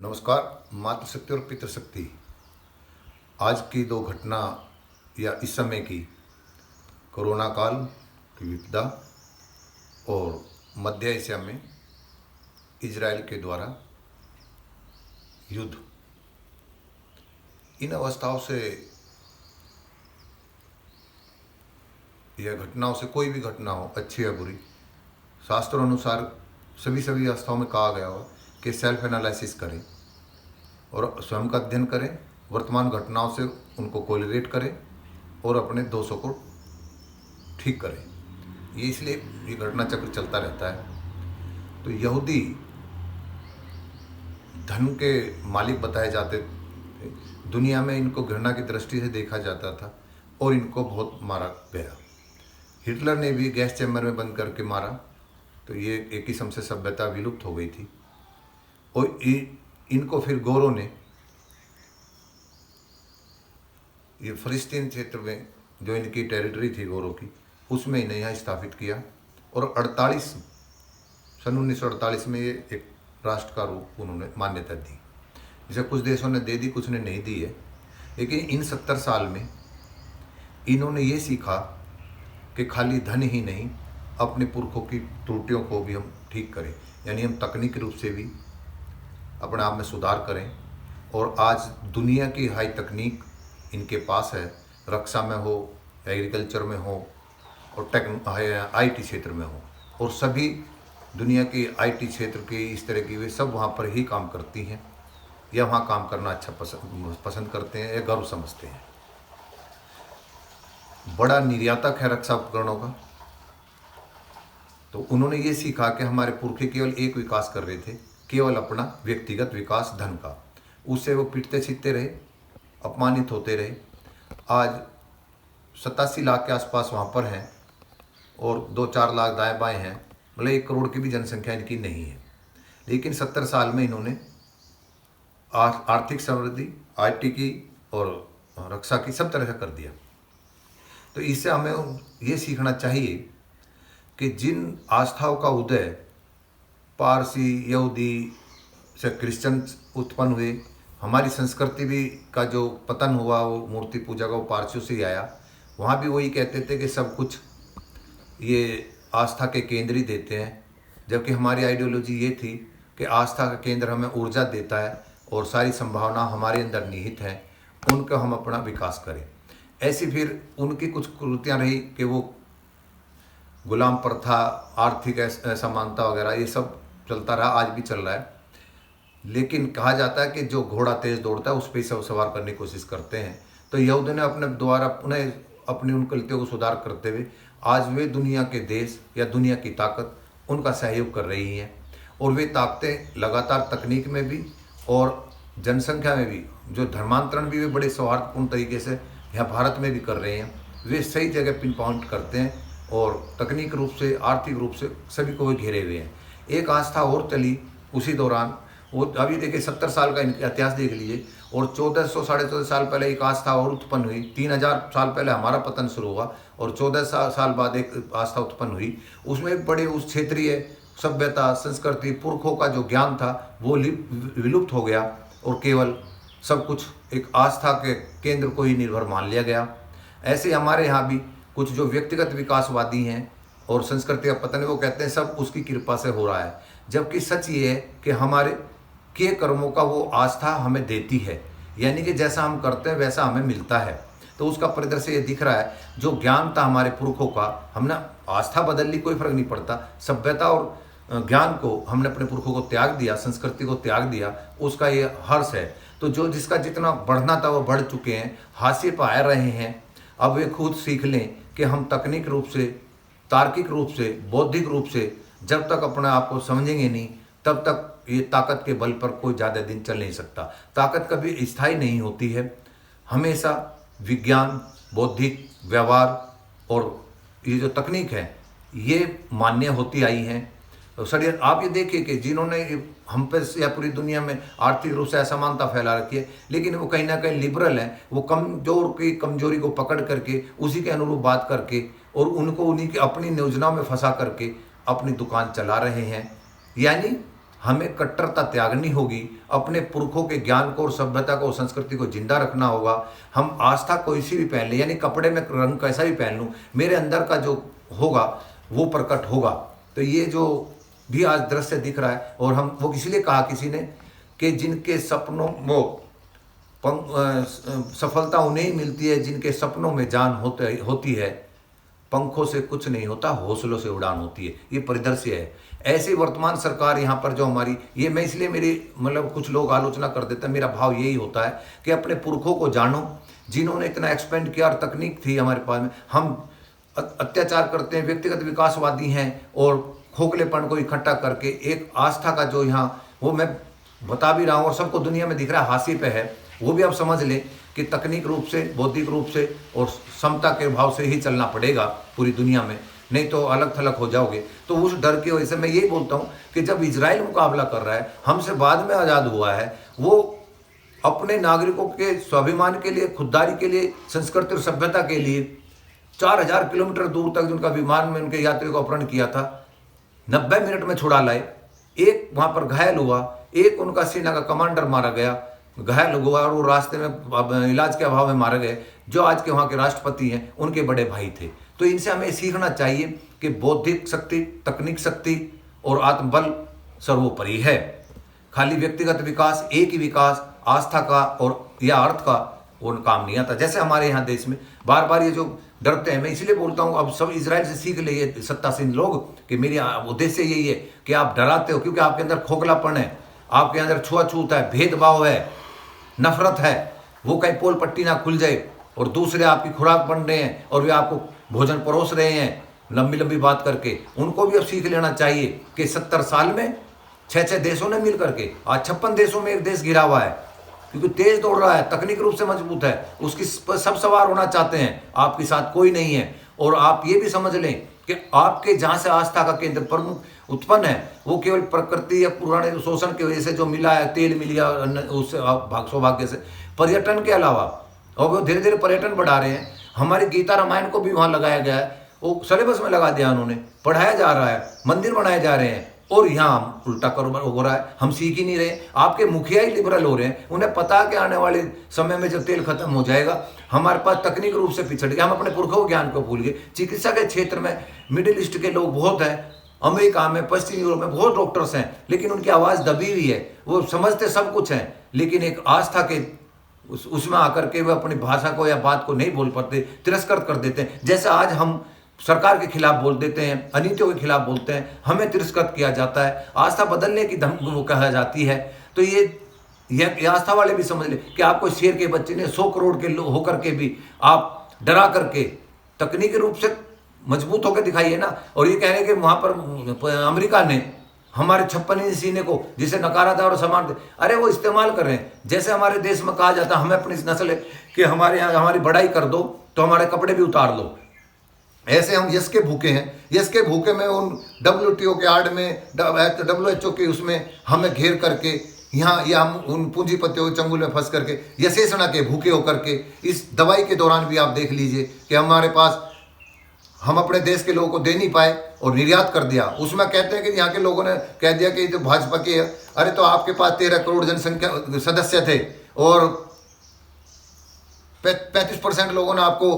नमस्कार। मातृशक्ति और पितृशक्ति आज की दो घटना या इस समय की कोरोना काल की विपदा और मध्य एशिया में इजराइल के द्वारा युद्ध, इन अवस्थाओं से या घटनाओं से कोई भी घटना हो, अच्छी या बुरी, शास्त्रों अनुसार सभी अवस्थाओं में कहा गया हो कि सेल्फ एनालिसिस करें और स्वयं का अध्ययन करें, वर्तमान घटनाओं से उनको कोरिलेट करें और अपने दोषों को ठीक करें। ये इसलिए ये घटना चक्र चलता रहता है। तो यहूदी धन के मालिक बताए जाते थे, दुनिया में इनको घृणा की दृष्टि से देखा जाता था और इनको बहुत मारा गया। हिटलर ने भी गैस चैम्बर में बंद करके मारा, तो ये एक किस्म से सभ्यता विलुप्त हो गई थी। और इनको फिर गोरों ने ये फिलिस्तीन क्षेत्र में जो इनकी टेरिटरी थी गोरों की, उसमें इन्हें यहाँ स्थापित किया और 1948 में ये एक राष्ट्र का रूप उन्होंने मान्यता दी। जैसे कुछ देशों ने दे दी, कुछ ने नहीं दी है, लेकिन इन 70 साल में इन्होंने ये सीखा कि खाली धन ही नहीं, अपने पुरखों की त्रुटियों को भी हम ठीक करें, यानी हम तकनीकी रूप से भी अपने आप में सुधार करें। और आज दुनिया की हाई तकनीक इनके पास है, रक्षा में हो, एग्रीकल्चर में हो और आईटी क्षेत्र में हो, और सभी दुनिया की आईटी क्षेत्र की इस तरह की वे सब वहाँ पर ही काम करती हैं या वहाँ काम करना अच्छा पसंद करते हैं या गर्व समझते हैं। बड़ा निर्यातक है रक्षा उपकरणों का। तो उन्होंने ये सीखा कि हमारे पुरखे केवल एक विकास कर रहे थे, केवल अपना व्यक्तिगत विकास धन का, उससे वो पिटते छिटते रहे, अपमानित होते रहे। आज 87 लाख के आसपास वहाँ पर हैं और 2-4 लाख दाएं बाएं हैं, मतलब 1 करोड़ की भी जनसंख्या इनकी नहीं है। लेकिन 70 साल में इन्होंने आर्थिक समृद्धि, आईटी की और रक्षा की सब तरह से कर दिया। तो इससे हमें ये सीखना चाहिए कि जिन आस्थाओं का उदय पारसी, यहूदी से क्रिश्चियन उत्पन्न हुए, हमारी संस्कृति भी का जो पतन हुआ वो मूर्ति पूजा का वो पारसियों से ही आया। वहाँ भी वही कहते थे कि सब कुछ ये आस्था के केंद्र ही देते हैं, जबकि हमारी आइडियोलॉजी ये थी कि आस्था का केंद्र हमें ऊर्जा देता है और सारी संभावना हमारे अंदर निहित है, उनका हम अपना विकास करें। ऐसी फिर उनकी कुछ कृतियाँ रही कि वो गुलाम प्रथा, आर्थिक असमानता वगैरह ये सब चलता रहा, आज भी चल रहा है। लेकिन कहा जाता है कि जो घोड़ा तेज दौड़ता है उस पर सब सवार करने की कोशिश करते हैं। तो यहूदियों ने अपने द्वारा पुनः अपनी उन गलतियों को सुधार करते हुए आज वे दुनिया के देश या दुनिया की ताकत उनका सहयोग कर रही हैं। और वे ताकतें लगातार तकनीक में भी और जनसंख्या में भी, जो धर्मांतरण भी वे बड़े सौहार्दपूर्ण तरीके से यहाँ भारत में भी कर रहे हैं। वे सही जगह पिन पॉइंट करते हैं और तकनीक रूप से, आर्थिक रूप से सभी को वे घेरे हुए हैं। एक आस्था और चली उसी दौरान, वो अभी देखिए 70 साल का इतिहास देख लीजिए, और 1400 साढ़े 14 साल पहले एक आस्था और उत्पन्न हुई। 3000 साल पहले हमारा पतन शुरू हुआ और 14 साल बाद एक आस्था उत्पन्न हुई। उसमें एक बड़े उस क्षेत्रीय सभ्यता, संस्कृति, पुरखों का जो ज्ञान था वो विलुप्त हो गया और केवल सब कुछ एक आस्था के केंद्र को ही निर्भर मान लिया गया। ऐसे हमारे यहाँ भी कुछ जो व्यक्तिगत विकासवादी हैं और संस्कृति का पतन है, वो कहते हैं सब उसकी कृपा से हो रहा है, जबकि सच ये है कि हमारे के कर्मों का वो आस्था हमें देती है, यानी कि जैसा हम करते हैं वैसा हमें मिलता है। तो उसका परिदृश्य ये दिख रहा है, जो ज्ञान था हमारे पुरखों का, हमने आस्था बदल ली, कोई फर्क नहीं पड़ता, सभ्यता और ज्ञान को हमने अपने पुरखों को त्याग दिया, संस्कृति को त्याग दिया, उसका ये हर्ष है। तो जो जिसका जितना बढ़ना था वो बढ़ चुके हैं, हाशिए पर आ रहे हैं। अब वे खुद सीख लें कि हम तकनीक रूप से, तार्किक रूप से, बौद्धिक रूप से जब तक अपने आप को समझेंगे नहीं, तब तक ये ताकत के बल पर कोई ज़्यादा दिन चल नहीं सकता। ताकत कभी स्थायी नहीं होती है, हमेशा विज्ञान, बौद्धिक, व्यवहार और ये जो तकनीक है ये मान्य होती आई हैं। तो सर आप ये देखिए कि जिन्होंने हम पे या पूरी दुनिया में आर्थिक रूप से असमानता फैला रखी है, लेकिन वो कहीं ना कहीं लिबरल हैं। वो कमजोर की कमजोरी को पकड़ करके उसी के अनुरूप बात करके और उनको उन्हीं की अपनी योजनाओं में फंसा करके अपनी दुकान चला रहे हैं। यानी हमें कट्टरता त्यागनी होगी, अपने पुरखों के ज्ञान को और सभ्यता को और संस्कृति को जिंदा रखना होगा। हम आस्था कोई सी भी पहन लें, यानी कपड़े में रंग कैसा भी पहन लूँ, मेरे अंदर का जो होगा वो प्रकट होगा। तो ये जो भी आज दृश्य दिख रहा है, और हम वो इसलिए कहा किसी ने कि जिनके सपनों वो सफलता उन्हें ही मिलती है जिनके सपनों में जान होती है, पंखों से कुछ नहीं होता, हौसलों से उड़ान होती है। ये परिदृश्य है। ऐसी वर्तमान सरकार यहाँ पर जो हमारी, ये मैं इसलिए मेरी मतलब कुछ लोग आलोचना कर देते हैं, मेरा भाव यही होता है कि अपने पुरखों को जानो जिन्होंने इतना एक्सपेंड किया, और तकनीक थी हमारे पास में। हम अत्याचार करते हैं, व्यक्तिगत विकासवादी हैं, और खोखलेपन को इकट्ठा करके एक आस्था का जो यहाँ, वो मैं बता भी रहा हूँ और सबको दुनिया में दिख रहा है, हाशिए पे है, वो भी आप समझ लें कि तकनीक रूप से, बौद्धिक रूप से और समता के भाव से ही चलना पड़ेगा पूरी दुनिया में, नहीं तो अलग थलग हो जाओगे। तो उस डर की वजह से मैं यही बोलता हूँ कि जब इजराइल मुकाबला कर रहा है, हमसे बाद में आज़ाद हुआ है, वो अपने नागरिकों के स्वाभिमान के लिए, खुददारी के लिए, संस्कृति और सभ्यता के लिए 4000 किलोमीटर दूर तक जिनका विमान में उनके यात्रियों को अपहरण किया था, 90 मिनट में छुड़ा लाए। एक वहाँ पर घायल हुआ, एक उनका सेना का कमांडर मारा गया, घायल हुआ, और वो रास्ते में इलाज के अभाव में मारे गए। जो आज के वहाँ के राष्ट्रपति हैं, उनके बड़े भाई थे। तो इनसे हमें सीखना चाहिए कि बौद्धिक शक्ति, तकनीक शक्ति और आत्मबल सर्वोपरि है। खाली व्यक्तिगत विकास, एक ही विकास आस्था का और या अर्थ का वो काम नहीं आता। जैसे हमारे यहाँ देश में बार बार ये जो डरते हैं, मैं इसलिए बोलता हूँ अब सब इजराइल से सीख ले ये सत्तासीन लोग कि मेरी उद्देश्य यही है कि आप डराते हो क्योंकि आपके अंदर खोखलापन है, आपके अंदर छुआछूत है, भेदभाव है, नफरत है। वो कहीं पोल पट्टी ना खुल जाए और दूसरे आपकी खुराक बन रहे हैं और वे आपको भोजन परोस रहे हैं लंबी लंबी बात करके। उनको भी अब सीख लेना चाहिए कि 70 साल में 6 देशों ने मिल करके आज 56 देशों में एक देश घिरा हुआ है, क्योंकि तेज दौड़ रहा है, तकनीक रूप से मजबूत है, उसकी सब सवार होना चाहते हैं, आपके साथ कोई नहीं है। और आप ये भी समझ लें कि आपके जहाँ से आस्था का केंद्र प्रमुख उत्पन्न है, वो केवल प्रकृति या पुराने शोषण की वजह से जो मिला है, तेल मिल गया उससे सौभाग्य से, पर्यटन के अलावा, और वो धीरे धीरे पर्यटन बढ़ा रहे हैं। हमारी गीता रामायण को भी वहाँ लगाया गया है, वो सिलेबस में लगा दिया उन्होंने, पढ़ाया जा रहा है, मंदिर बनाए जा रहे हैं। और यहाँ उल्टा कारोबार हो रहा है, हम सीख ही नहीं रहे। आपके मुखिया ही लिबरल हो रहे हैं, उन्हें पता है कि आने वाले समय में जब तेल खत्म हो जाएगा, हमारे पास तकनीक रूप से पिछड़ गए, हम अपने पुरखों ज्ञान को भूल गए। चिकित्सा के क्षेत्र में मिडिल ईस्ट के लोग बहुत हैं, अमेरिका में, पश्चिमी यूरोप में बहुत डॉक्टर्स हैं, लेकिन उनकी आवाज़ दबी हुई है। वो समझते सब कुछ हैं, लेकिन एक आस्था के उसमें आकर के वे अपनी भाषा को या बात को नहीं बोल पाते, तिरस्कृत कर देते हैं। जैसे आज हम सरकार के खिलाफ बोल देते हैं, अनीतियों के खिलाफ बोलते हैं, हमें तिरस्कृत किया जाता है, आस्था बदलने की धमकी कहा जाती है। तो ये आस्था वाले भी समझ ले कि आप कोई शेर के बच्चे ने 100 करोड़ के होकर के भी आप डरा करके तकनीकी रूप से मजबूत होकर दिखाइए ना। और ये कह रहे हैं कि वहाँ पर अमेरिका ने हमारे 56 इंच सीने को जिसे नकारा था और समान थे, अरे वो इस्तेमाल कर रहे हैं। जैसे हमारे देश में कहा जाता है, हमें अपनी नस्ल कि हमारे यहाँ हमारी बड़ाई कर दो तो हमारे कपड़े भी उतार लो, ऐसे हम यश के भूखे हैं। यश के भूखे में उन WTO के आड़ में, WHO के उसमें हमें घेर करके यहाँ या हम उन पूंजीपतियों के चंगुल में फंस करके यशेषणा के भूखे होकर के, इस दवाई के दौरान भी आप देख लीजिए कि हमारे पास हम अपने देश के लोगों को दे नहीं पाए और निर्यात कर दिया। उसमें कहते हैं कि यहाँ के लोगों ने कह दिया कि जो भाजपा के, अरे तो आपके पास 13 करोड़ जनसंख्या सदस्य थे और 35% लोगों ने आपको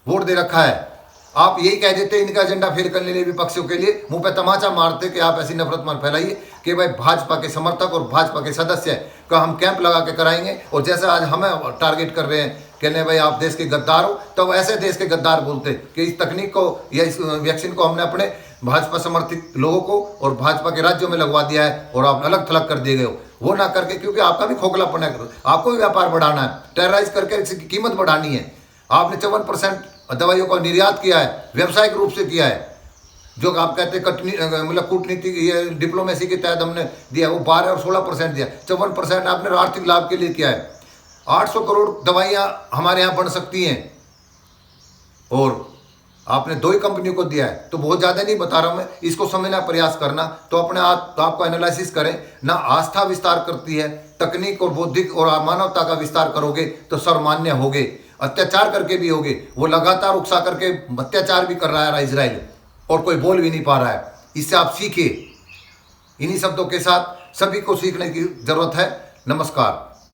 वोट दे रखा है। आप यही कह देते इनका एजेंडा फेल करने लिए विपक्षियों के लिए, मुंह पे तमाचा मारते कि आप ऐसी नफरत मत फैलाइए कि भाई भाजपा के समर्थक और भाजपा के सदस्य का हम कैंप लगा के कराएंगे। और जैसे आज हमें टारगेट कर रहे हैं, कहने भाई आप देश के गद्दार हो, तो ऐसे देश के गद्दार बोलते कि इस तकनीक को या इस वैक्सीन को हमने अपने भाजपा समर्थित लोगों को और भाजपा के राज्यों में लगवा दिया है और आप अलग थलग कर दिए गए हो। वो ना करके, क्योंकि आपका भी खोखलापन है, आपको भी व्यापार बढ़ाना है, टेरराइज करके इसकी कीमत बढ़ानी है। आपने 54% दवाइयों का निर्यात किया है, व्यावसायिक रूप से किया है। जो आप कहते हैं मतलब कूटनीति ये डिप्लोमेसी के तहत हमने दिया, वो 12 और 16% दिया, 54% आपने आर्थिक लाभ के लिए किया है। 800 करोड़ दवाइयाँ हमारे यहाँ बन सकती हैं और आपने 2 ही कंपनियों को दिया है, तो बहुत ज़्यादा नहीं बता रहा मैं, इसको समझना प्रयास करना। तो अपने आपको एनालिसिस करें ना। आस्था विस्तार करती है, तकनीक और बौद्धिक और मानवता का विस्तार करोगे तो सर्वमान्य होगे, अत्याचार करके भी होगे। वो लगातार उकसा करके अत्याचार भी कर रहा है इजराइल और कोई बोल भी नहीं पा रहा है। इससे आप सीखिए। इन्हीं शब्दों के साथ सभी को सीखने की जरूरत है। नमस्कार।